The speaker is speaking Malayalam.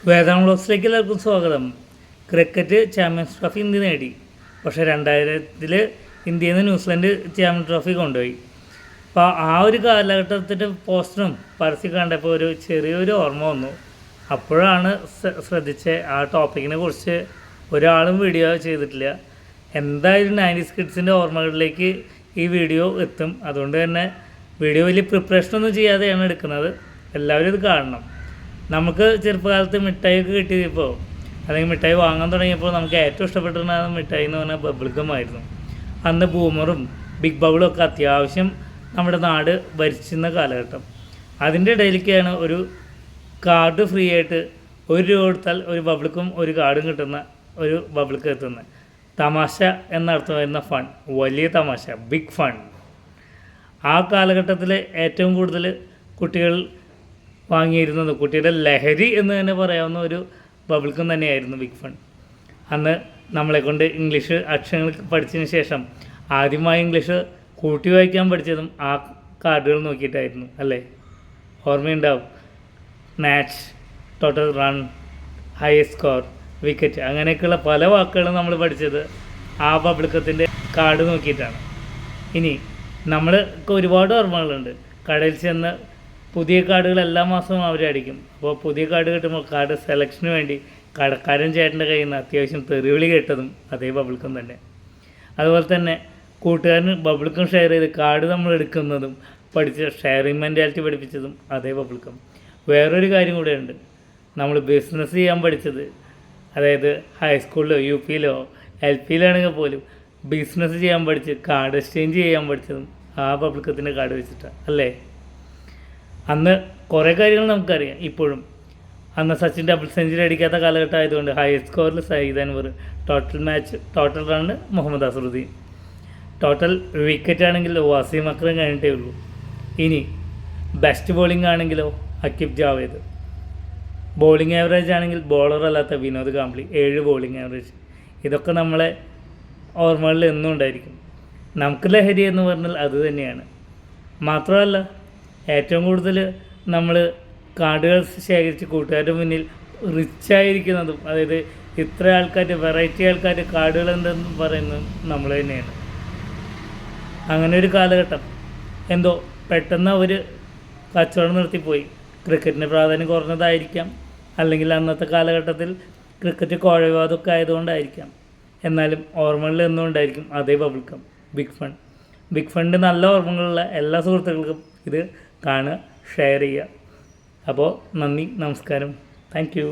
വേദാന്ത ബ്ലോഗ്സിലേക്ക് എല്ലാവർക്കും സ്വാഗതം. ക്രിക്കറ്റ് ചാമ്പ്യൻസ് ട്രോഫി ഇന്ത്യ നേടി. പക്ഷേ 2000-ൽ ഇന്ത്യയിൽ നിന്ന് ന്യൂസിലൻഡ് ചാമ്പ്യൻ ട്രോഫി കൊണ്ടുപോയി. അപ്പോൾ ആ ഒരു കാലഘട്ടത്തിൻ്റെ പോസ്റ്ററും പരസ്യം കണ്ടപ്പോൾ ഒരു ചെറിയൊരു ഓർമ്മ വന്നു. അപ്പോഴാണ് ശ്രദ്ധിച്ച ആ ടോപ്പിക്കിനെ കുറിച്ച് ഒരാളും വീഡിയോ ചെയ്തിട്ടില്ല. എന്തായാലും 90s കിഡ്സിൻ്റെ ഓർമ്മകളിലേക്ക് ഈ വീഡിയോ എത്തും. അതുകൊണ്ട് തന്നെ വീഡിയോ വലിയ പ്രിപ്പറേഷനൊന്നും ചെയ്യാതെയാണ് എടുക്കുന്നത്. എല്ലാവരും ഇത് കാണണം. നമുക്ക് ചെറുപ്പകാലത്ത് മിഠായിയൊക്കെ കിട്ടിയപ്പോൾ അല്ലെങ്കിൽ മിഠായി വാങ്ങാൻ തുടങ്ങിയപ്പോൾ നമുക്ക് ഏറ്റവും ഇഷ്ടപ്പെട്ടിരുന്ന മിഠായി എന്ന് പറഞ്ഞാൽ ബബിൾ ഗം ആയിരുന്നു. അന്ന് ബൂമറും ബിഗ് ബബിളും ഒക്കെ അത്യാവശ്യം നമ്മുടെ നാട് ഭരിച്ചിരുന്ന കാലഘട്ടം. അതിൻ്റെ ഇടയിലേക്കാണ് ഒരു കാർഡ് ഫ്രീ ആയിട്ട് 1 രൂപ കൊടുത്താൽ ഒരു ബബിൾക്കും ഒരു കാർഡും കിട്ടുന്ന ഒരു ബബിൾക്ക് എത്തുന്നത്. തമാശ എന്നർത്ഥം വരുന്ന ഫൺ, വലിയ തമാശ, ബിഗ് ഫൺ. ആ കാലഘട്ടത്തിൽ ഏറ്റവും കൂടുതൽ കുട്ടികൾ വാങ്ങിയിരുന്നത്, കുട്ടിയുടെ ലഹരി എന്ന് തന്നെ പറയാവുന്ന ഒരു ബബിൾക്കും തന്നെയായിരുന്നു ബിഗ് ഫൺ. അന്ന് നമ്മളെക്കൊണ്ട് ഇംഗ്ലീഷ് അക്ഷരങ്ങൾ പഠിച്ചതിന് ശേഷം ആദ്യമായി ഇംഗ്ലീഷ് കൂട്ടി വായിക്കാൻ പഠിച്ചതും ആ കാർഡുകൾ നോക്കിയിട്ടായിരുന്നു അല്ലേ? ഓർമ്മയുണ്ടാവും. Match, total run, high score, wicket, അങ്ങനെയൊക്കെയുള്ള പല വാക്കുകളും നമ്മൾ പഠിച്ചത് ആ ബബിൾക്കത്തിൻ്റെ കാർഡ് നോക്കിയിട്ടാണ്. ഇനി നമ്മൾക്ക് ഒരുപാട് ഓർമ്മകളുണ്ട്. കടയിൽ ചെന്ന് പുതിയ കാർഡുകൾ എല്ലാ മാസവും അവർ അടിക്കും. അപ്പോൾ പുതിയ കാർഡ് കിട്ടുമ്പോൾ കാർഡ് സെലക്ഷന് വേണ്ടി കടക്കാരൻ ചേട്ടൻ്റെ കയ്യിൽ നിന്ന് അത്യാവശ്യം തെറിവിളി കേട്ടതും അതേ ബബിൾക്കം തന്നെ. അതുപോലെ തന്നെ കൂട്ടുകാരന് ബബിൾക്കം ഷെയർ ചെയ്ത് കാർഡ് നമ്മൾ എടുക്കുന്നതും പഠിച്ച ഷെയറിങ് മെൻറ്റാലിറ്റി പഠിപ്പിച്ചതും അതേ ബബിൾക്കം. വേറൊരു കാര്യം കൂടെയുണ്ട്. നമ്മൾ ബിസിനസ് ചെയ്യാൻ പഠിച്ചത്, അതായത് ഹൈസ്കൂളിലോ UP-യിലോ LP-യിലാണെങ്കിൽ പോലും ബിസിനസ് ചെയ്യാൻ പഠിച്ച് കാർഡ് എക്സ്ചേഞ്ച് ചെയ്യാൻ പഠിച്ചതും ആ ബബിൾക്കത്തിൻ്റെ കാർഡ് വെച്ചിട്ടാണ് അല്ലേ? അന്ന് കുറേ കാര്യങ്ങൾ നമുക്കറിയാം ഇപ്പോഴും. അന്ന് സച്ചിൻ ഡബിൾ സെഞ്ചുറി അടിക്കാത്ത കാലഘട്ടം ആയതുകൊണ്ട് ഹൈ സ്കോറിൽ Saeed Anwar, total run Mohammad Azharuddin, total wicket ആണെങ്കിൽ വസീം അക്രം കഴിഞ്ഞിട്ടേ ഉള്ളൂ. ഇനി ബെസ്റ്റ് ബോളിംഗ് ആണെങ്കിലോ അക്കിബ് ജാവേദ്, ബോളിംഗ് ആവറേജ് ആണെങ്കിൽ ബോളർ അല്ലാത്ത വിനോദ് കാംബ്ലി, 7 ബോളിംഗ് ആവറേജ്. ഇതൊക്കെ നമ്മളെ ഓർമ്മകളിൽ എന്നും ഉണ്ടായിരിക്കും. നമുക്ക് ലഹരി എന്ന് പറഞ്ഞാൽ അത് തന്നെയാണ്. മാത്രമല്ല ഏറ്റവും കൂടുതൽ നമ്മൾ കാർഡുകൾ ശേഖരിച്ച് കൂട്ടുകാരുടെ മുന്നിൽ റിച്ചായിരിക്കുന്നതും, അതായത് ഇത്ര ആൾക്കാർ, വെറൈറ്റി ആൾക്കാർ കാർഡുകൾ എന്തെന്ന് പറയുന്നതും നമ്മൾ തന്നെയാണ്. അങ്ങനെ ഒരു കാലഘട്ടം എന്തോ പെട്ടെന്ന് അവർ കച്ചവടം നിർത്തിപ്പോയി. ക്രിക്കറ്റിന് പ്രാധാന്യം കുറഞ്ഞതായിരിക്കാം, അല്ലെങ്കിൽ അന്നത്തെ കാലഘട്ടത്തിൽ ക്രിക്കറ്റ് കോഴവിവാദമൊക്കെ ആയതുകൊണ്ടായിരിക്കാം. എന്നാലും ഓർമ്മകളിൽ എന്നുകൊണ്ടായിരിക്കും അതേ bubblegum, big fun. Big fun നല്ല ഓർമ്മകളുള്ള എല്ലാ സുഹൃത്തുക്കൾക്കും ഇത് കാണുക, ഷെയർ ചെയ്യുക. അപ്പോൾ നന്ദി, നമസ്കാരം, താങ്ക് യു.